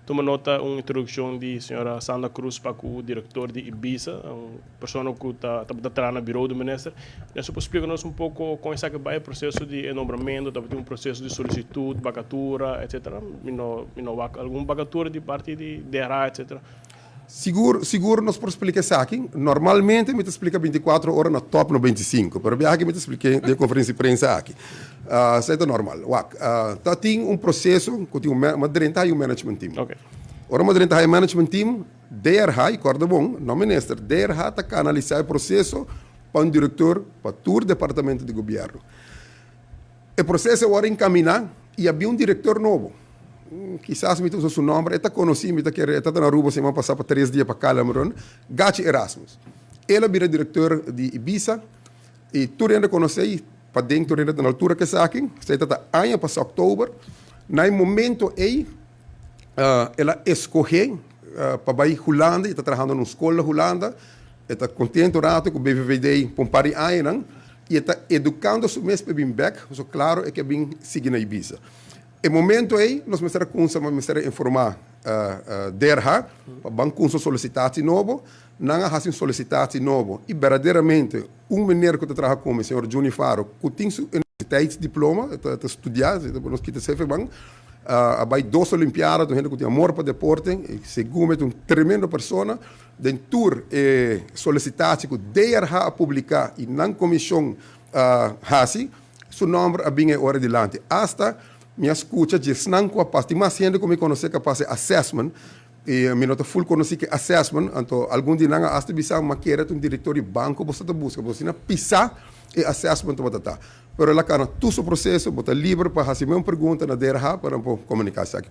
Toma nota uma introdução de senhora Sandra Cruz para o diretor de Ibiza, uma pessoa que está no bureau do ministro. Isso explica-nos um pouco como é que vai o processo de enombramento, também um processo de solicitude, vacatura, etc. Alguma vacatura de parte de DRA, etc. Seguro nós por explicar isso aqui. Normalmente me explica 24 horas na top no 25, mas aqui me expliquei de conferência de imprensa aqui. Isso é normal. Tá tem um processo que tem uma direta e um management team. Okay. Ora uma direta e management team, DRH, corda bom, não ministro, DRH está a analisar o processo para um diretor, para todo o departamento de governo. O processo agora encaminhar e havia um diretor novo. Quizás me usa seu nome, eu conheci, eu na Aruba semana passada para 3 dias para Calamron, Gachi Erasmus. Ele era diretor de Ibiza e tudo ainda conheci, para dentro ainda na altura que está aqui, você está ano passado outubro, no momento aí, ela escolheu para ir à Holanda, está trabalhando numa escola Holanda, está contente com o BVVD por um par de anos, e está educando o mês para vir back, so claro é que vem seguir na Ibiza. E momento aí, nós vamos informar DRH, para uma solicitação nova, não há uma solicitação nova. E verdadeiramente, um menino que trabalha com o senhor Juni Faro, que tem seu diploma, está estudando, nós quitamos esse banco, vai 2 Olimpiadas, tem gente que tem amor para o deporte, e segundo é uma tremenda pessoa, dentro solicitação que DRH publicar e na comissão Hasi, seu nome é bem hora adiante. Hasta minha escuta diz não com a parte mais gente que me conhece que passa assessment e me nota full conheci que assessment então algum dia não hasta bisa uma queira um diretor de banco você tá busca você na pisar e assessment para tá pero ela cara todo o processo bota livre para fazer uma pergunta na DRH para comunicar-se aqui.